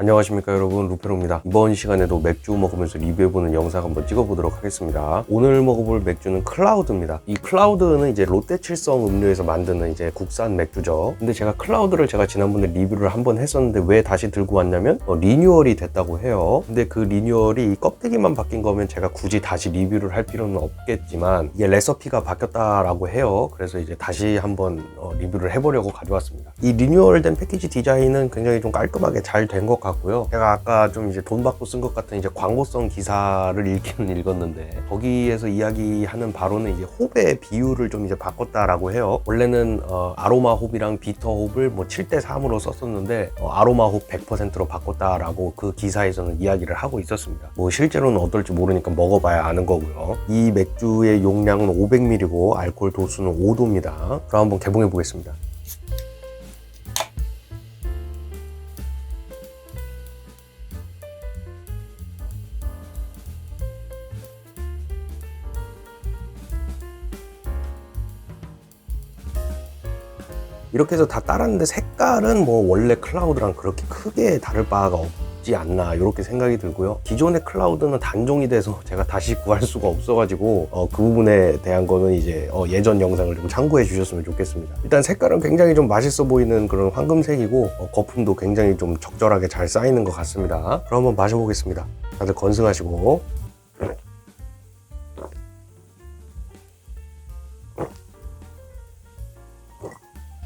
안녕하십니까 여러분, 루페로입니다. 이번 시간에도 맥주 먹으면서 리뷰해보는 영상 한번 찍어보도록 하겠습니다. 오늘 먹어볼 맥주는 클라우드입니다. 이 클라우드는 이제 롯데칠성 음료에서 만드는 이제 국산 맥주죠. 근데 제가 클라우드를 지난번에 리뷰를 한번 했었는데 왜 다시 들고 왔냐면 리뉴얼이 됐다고 해요. 근데 그 리뉴얼이 껍데기만 바뀐 거면 제가 굳이 다시 리뷰를 할 필요는 없겠지만 이게 레시피가 바뀌었다라고 해요. 그래서 이제 다시 한번 리뷰를 해보려고 가져왔습니다. 이 리뉴얼된 패키지 디자인은 굉장히 좀 깔끔하게 잘 된 것 같고요. 제가 아까 좀 이제 돈 받고 쓴 것 같은 이제 광고성 기사를 읽기는 읽었는데 거기에서 이야기하는 바로는 이제 홉의 비율을 좀 이제 바꿨다라고 해요. 원래는 아로마 홉이랑 비터 홉을 뭐 7대3으로 썼었는데 아로마 홉 100%로 바꿨다라고 그 기사에서는 이야기를 하고 있었습니다. 뭐 실제로는 어떨지 모르니까 먹어봐야 아는 거고요. 이 맥주의 용량은 500ml고 알코올 도수는 5도입니다. 그럼 한번 개봉해 보겠습니다. 이렇게 해서 다 따랐는데 색깔은 뭐 원래 클라우드랑 그렇게 크게 다를 바가 없지 않나 이렇게 생각이 들고요. 기존의 클라우드는 단종이 돼서 제가 다시 구할 수가 없어가지고 그 부분에 대한 거는 이제 예전 영상을 좀 참고해 주셨으면 좋겠습니다. 일단 색깔은 굉장히 좀 맛있어 보이는 그런 황금색이고 거품도 굉장히 좀 적절하게 잘 쌓이는 것 같습니다. 그럼 한번 마셔보겠습니다. 다들 건승하시고.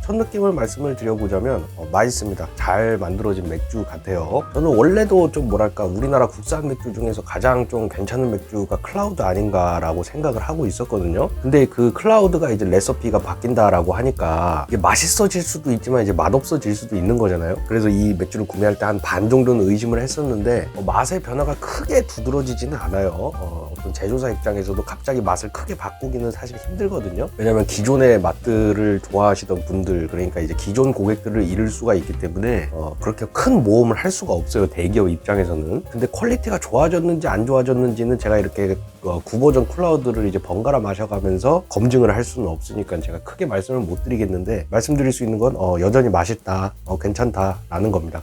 첫 느낌을 말씀을 드려보자면 맛있습니다. 잘 만들어진 맥주 같아요. 저는 원래도 좀 뭐랄까 우리나라 국산 맥주 중에서 가장 좀 괜찮은 맥주가 클라우드 아닌가라고 생각을 하고 있었거든요. 근데 그 클라우드가 이제 레시피가 바뀐다라고 하니까 이게 맛있어질 수도 있지만 이제 맛없어질 수도 있는 거잖아요. 그래서 이 맥주를 구매할 때 한 반 정도는 의심을 했었는데 맛의 변화가 크게 두드러지지는 않아요. 어떤 제조사 입장에서도 갑자기 맛을 크게 바꾸기는 사실 힘들거든요. 왜냐면 기존의 맛들을 좋아하시던 분들, 그러니까 이제 기존 고객들을 잃을 수가 있기 때문에 그렇게 큰 모험을 할 수가 없어요, 대기업 입장에서는. 근데 퀄리티가 좋아졌는지 안 좋아졌는지는 제가 이렇게 구버전 클라우드를 이제 번갈아 마셔가면서 검증을 할 수는 없으니까 제가 크게 말씀을 못 드리겠는데, 말씀드릴 수 있는 건 여전히 맛있다, 괜찮다 라는 겁니다.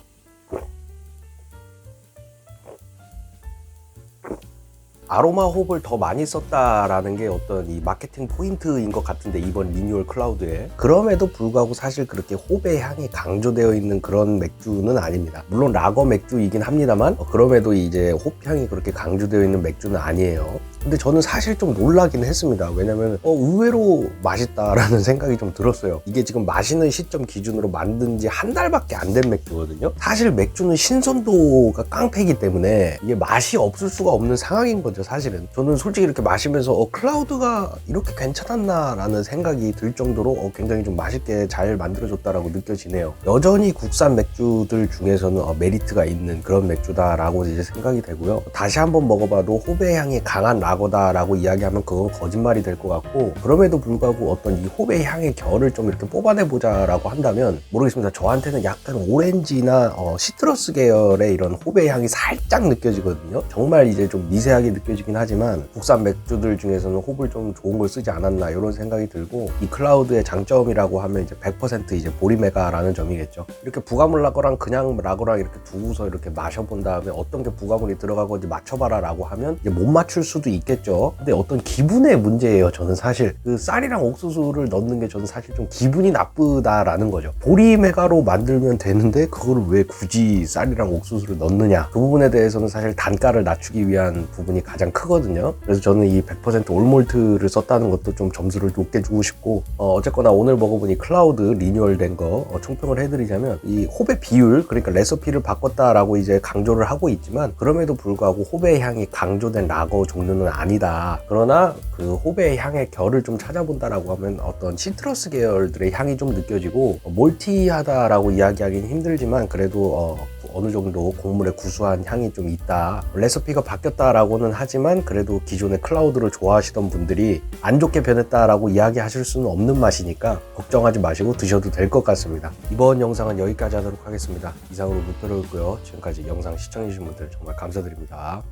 아로마 홉을 더 많이 썼다라는 게 어떤 이 마케팅 포인트인 것 같은데, 이번 리뉴얼 클라우드에. 그럼에도 불구하고 사실 그렇게 홉의 향이 강조되어 있는 그런 맥주는 아닙니다. 물론 라거 맥주이긴 합니다만 그럼에도 이제 홉 향이 그렇게 강조되어 있는 맥주는 아니에요. 근데 저는 사실 좀 놀라긴 했습니다. 왜냐면 의외로 맛있다라는 생각이 좀 들었어요. 이게 지금 마시는 시점 기준으로 만든 지 한 달밖에 안 된 맥주거든요. 사실 맥주는 신선도가 깡패이기 때문에 이게 맛이 없을 수가 없는 상황인 거죠, 사실은. 저는 솔직히 이렇게 마시면서 클라우드가 이렇게 괜찮았나 라는 생각이 들 정도로 굉장히 좀 맛있게 잘 만들어졌다라고 느껴지네요. 여전히 국산 맥주들 중에서는 메리트가 있는 그런 맥주다라고 이제 생각이 되고요. 다시 한번 먹어봐도 홉의 향이 강한 라거다라고 이야기하면 그건 거짓말이 될 것 같고, 그럼에도 불구하고 어떤 이 홉의 향의 결을 좀 이렇게 뽑아내보자라고 한다면 모르겠습니다. 저한테는 약간 오렌지나 시트러스 계열의 이런 홉의 향이 살짝 느껴지거든요. 정말 이제 좀 미세하게 느껴지긴 하지만 국산 맥주들 중에서는 홉을 좀 좋은 걸 쓰지 않았나 이런 생각이 들고, 이 클라우드의 장점이라고 하면 이제 100% 이제 보리메가라는 점이겠죠. 이렇게 부가물 라거랑 그냥 라거랑 이렇게 두고서 이렇게 마셔본 다음에 어떤 게 부가물이 들어가고 맞춰봐라 라고 하면 이제 못 맞출 수도 있겠죠. 근데 어떤 기분의 문제예요. 저는 사실 그 쌀이랑 옥수수를 넣는 게 저는 사실 좀 기분이 나쁘다라는 거죠. 보리메가로 만들면 되는데 그거를 왜 굳이 쌀이랑 옥수수를 넣느냐, 그 부분에 대해서는 사실 단가를 낮추기 위한 부분이 가장 크거든요. 그래서 저는 이 100% 올몰트를 썼다는 것도 좀 점수를 높게 주고 싶고, 어쨌거나 오늘 먹어보니 클라우드 리뉴얼된 거 총평을 해드리자면, 이 홉의 비율, 그러니까 레시피를 바꿨다라고 이제 강조를 하고 있지만 그럼에도 불구하고 홉의 향이 강조된 라거 종류는 아니다. 그러나 그 홉의 향의 결을 좀 찾아본다라고 하면 어떤 시트러스 계열들의 향이 좀 느껴지고, 몰티하다라고 이야기하기는 힘들지만 그래도 어느 정도 곡물의 구수한 향이 좀 있다. 레시피가 바뀌었다라고는 하지만 그래도 기존의 클라우드를 좋아하시던 분들이 안 좋게 변했다라고 이야기하실 수는 없는 맛이니까 걱정하지 마시고 드셔도 될 것 같습니다. 이번 영상은 여기까지 하도록 하겠습니다. 이상으로 루페로였고요. 지금까지 영상 시청해주신 분들 정말 감사드립니다.